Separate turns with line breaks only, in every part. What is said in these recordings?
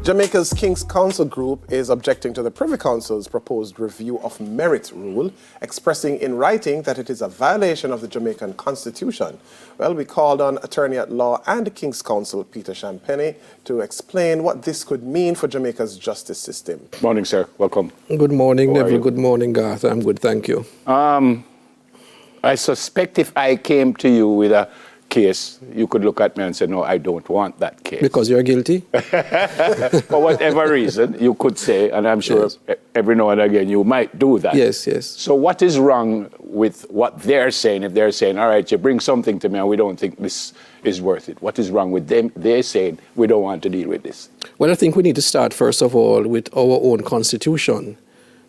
Jamaica's King's Counsel group is objecting to the Privy Council's proposed review of merit rule, expressing in writing that it is a violation of the Jamaican Constitution. Well, we called on Attorney at Law and King's Counsel Peter Champagny to explain what this could mean for Jamaica's justice system.
Morning, sir. Welcome.
Good morning, Neville. Good morning, Garth. I'm good, thank you.
I suspect if I came to you with a case, you could look at me and say, no, I don't want that case.
Because you're guilty?
For whatever reason, you could say, and I'm sure every now and again you might do that.
Yes, yes.
So what is wrong with what they're saying if they're saying, all right, you bring something to me and we don't think this is worth it? What is wrong with them? They're saying, we don't want to deal with this.
Well, I think we need to start, first of all, with our own Constitution.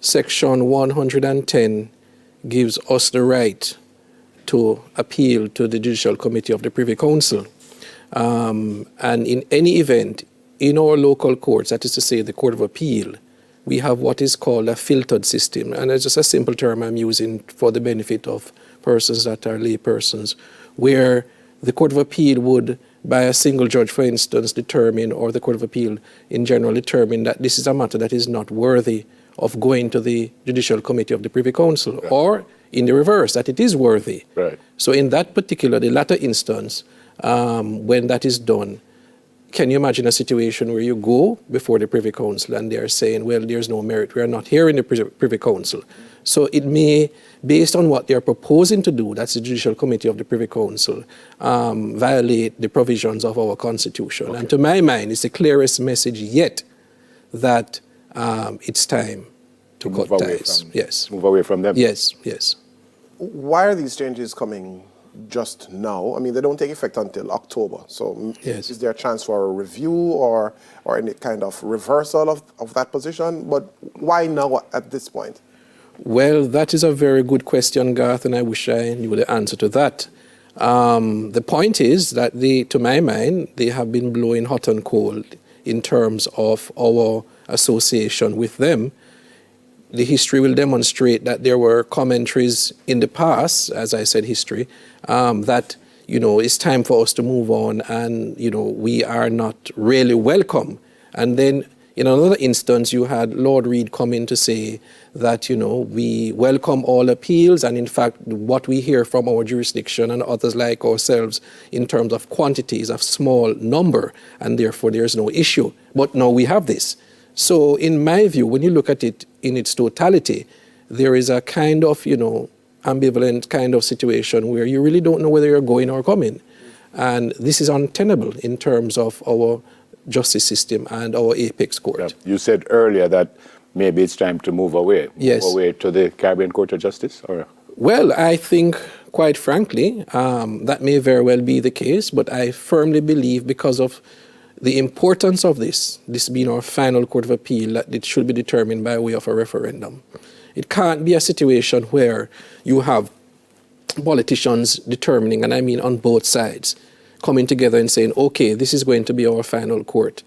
Section 110 gives us the right to appeal to the Judicial Committee of the Privy Council. And in any event, in our local courts, that is to say the Court of Appeal, we have what is called a filtered system. And it's just a simple term I'm using for the benefit of persons that are lay persons, where the Court of Appeal would, by a single judge, for instance, determine, or the Court of Appeal in general determine that this is a matter that is not worthy of going to the Judicial Committee of the Privy Council, right. Or in the reverse, that it is worthy.
Right.
So in that particular, the latter instance, when that is done, can you imagine a situation where you go before the Privy Council and they're saying, well, there's no merit, we are not here in the Privy Council. So it may, based on what they're proposing to do, that's the Judicial Committee of the Privy Council, violate the provisions of our Constitution. Okay. And to my mind, it's the clearest message yet that it's time to cut ties. Yes.
Move away from them.
Yes, yes.
Why are these changes coming just now? I mean, they don't take effect until October. So
yes.
Is there a chance for a review or any kind of reversal of that position? But why now at this point?
Well, that is a very good question, Garth, and I wish I knew the answer to that. The point is that to my mind, they have been blowing hot and cold in terms of our association with them. The history will demonstrate that there were commentaries in the past, as I said, history, that, it's time for us to move on and, we are not really welcome. And then in another instance, you had Lord Reid come in to say that, we welcome all appeals. And in fact, what we hear from our jurisdiction and others like ourselves in terms of quantities of small number, and therefore there's no issue. But now we have this. So in my view, when you look at it in its totality, there is a kind of, ambivalent kind of situation where you really don't know whether you're going or coming. And this is untenable in terms of our justice system and our apex court.
Yeah. You said earlier that maybe it's time to move away.
Yes.
Move away to the Caribbean Court of Justice? Or?
Well, I think, quite frankly, that may very well be the case, but I firmly believe because of the importance of this being our final court of appeal, that it should be determined by way of a referendum. It can't be a situation where you have politicians determining, and I mean on both sides, coming together and saying, okay, this is going to be our final court,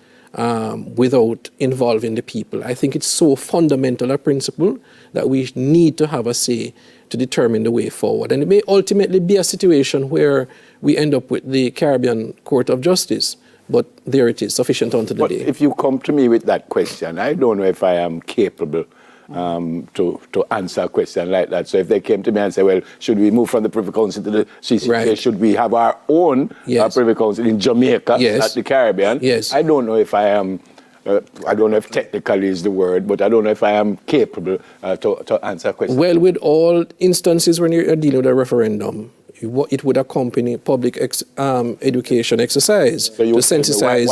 without involving the people. I think it's so fundamental a principle that we need to have a say to determine the way forward. And it may ultimately be a situation where we end up with the Caribbean Court of Justice. But there it is, sufficient unto the day.
But if you come to me with that question, I don't know if I am capable to answer a question like that. So if they came to me and say, well, should we move from the Privy Council to the CCJ?
Right.
Should we have our own Privy Council in Jamaica, at the Caribbean?
Yes.
I don't know if I am, I don't know if technically is the word, but I don't know if I am capable to answer a question.
Well, with all instances when you're dealing with a referendum, it would accompany public education exercise to sensitize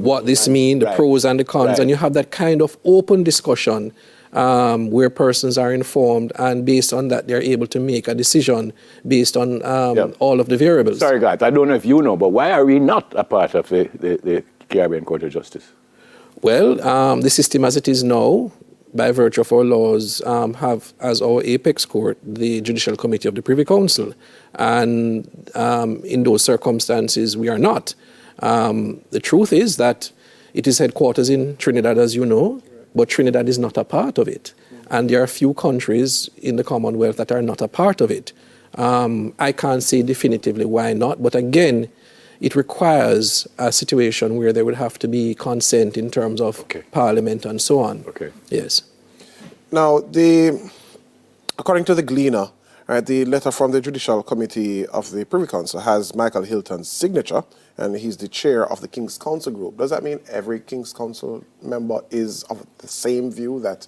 what this means, the pros and the cons, and you have that kind of open discussion where persons are informed, and based on that, they're able to make a decision based on all of the variables.
Sorry, Garth, I don't know if you know, but why are we not a part of the Caribbean Court of Justice?
Well, the system as it is now, by virtue of our laws, have as our apex court the Judicial Committee of the Privy Council. And in those circumstances, we are not. The truth is that it is headquarters in Trinidad, as you know, but Trinidad is not a part of it. And there are a few countries in the Commonwealth that are not a part of it. I can't say definitively why not, but again, it requires a situation where there would have to be consent in terms of Parliament and so on.
Okay.
Yes.
Now, according to the Gleaner, right, the letter from the Judicial Committee of the Privy Council has Michael Hilton's signature, and he's the chair of the King's Council group. Does that mean every King's Council member is of the same view that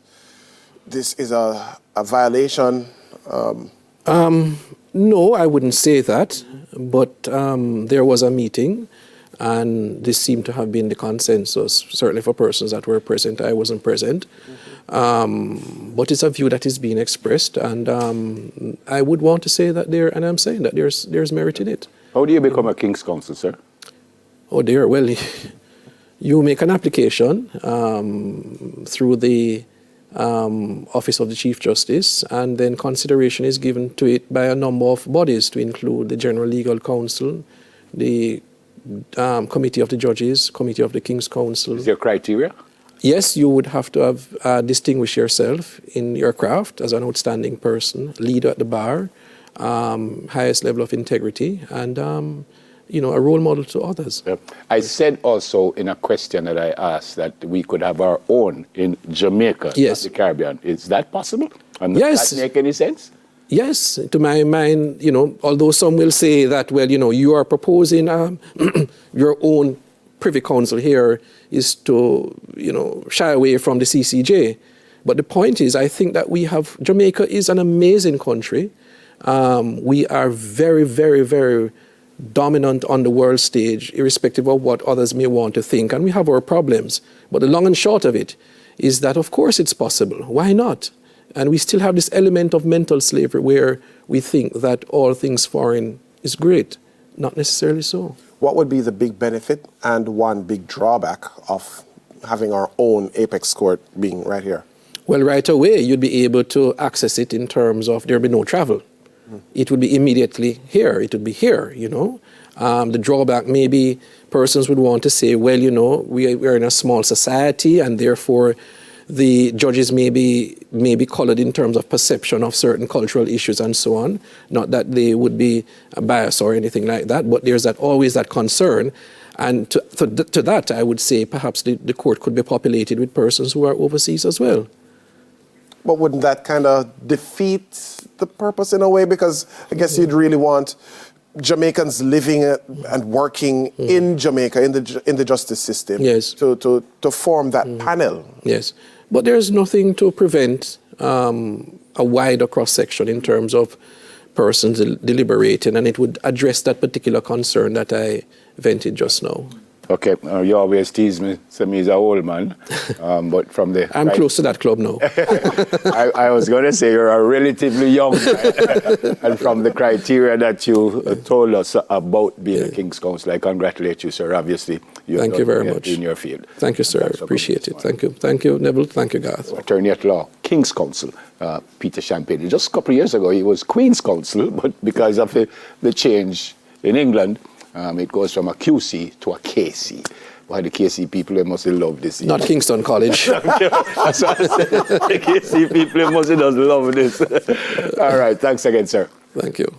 this is a violation?
No, I wouldn't say that, but there was a meeting, and this seemed to have been the consensus, certainly for persons that were present. I wasn't present. But it's a view that is being expressed, and I would want to say that and I'm saying that there's merit in it.
How do you become a King's Counsel, sir?
Oh dear, well, you make an application through the Office of the Chief Justice, and then consideration is given to it by a number of bodies, to include the General Legal Council, the Committee of the Judges, Committee of the King's Council.
Is there criteria?
Yes, you would have to have distinguished yourself in your craft as an outstanding person, leader at the bar, highest level of integrity, and a role model to others.
Yep. I said also in a question that I asked that we could have our own in Jamaica,
yes,
not the Caribbean. Is that possible? And
yes.
Does that make any sense?
Yes, to my mind, although some will say that, well, you are proposing your own Privy Council here is to, shy away from the CCJ. But the point is, I think that Jamaica is an amazing country. We are very, very, very dominant on the world stage, irrespective of what others may want to think. And we have our problems. But the long and short of it is that, of course, it's possible. Why not? And we still have this element of mental slavery where we think that all things foreign is great. Not necessarily so.
What would be the big benefit and one big drawback of having our own apex court being right here?
Well, right away, you'd be able to access it in terms of there'd be no travel. It would be immediately here. It would be here, The drawback, maybe persons would want to say, well, we're in a small society, and therefore the judges may be colored in terms of perception of certain cultural issues and so on. Not that they would be biased or anything like that, but there's always that concern. And to that, I would say perhaps the court could be populated with persons who are overseas as well.
But wouldn't that kind of defeat the purpose in a way? Because I guess you'd really want Jamaicans living and working in Jamaica, in the justice system,
yes,
to form that panel.
Yes, but there's nothing to prevent a wider cross-section in terms of persons deliberating, and it would address that particular concern that I vented just now.
Okay, you always tease me, say me is an old man, but from the...
I'm close to that club now.
I was going to say you're a relatively young guy, and from the criteria that you told us about being a King's Counsel, I congratulate you, sir. Obviously,
thank you very much
in your field.
Thank you, sir. I appreciate it. Thank you, Neville. Thank you, Garth.
Attorney at law, King's Counsel, Peter Champagne. Just a couple of years ago, he was Queen's Counsel, but because of the change in England, it goes from a QC to a KC. Why the KC people, they must love this.
Not Kingston College.
That's what I said. The KC people, they must love this. All right, thanks again, sir.
Thank you.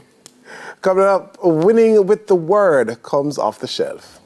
Coming up, winning with the word comes off the shelf.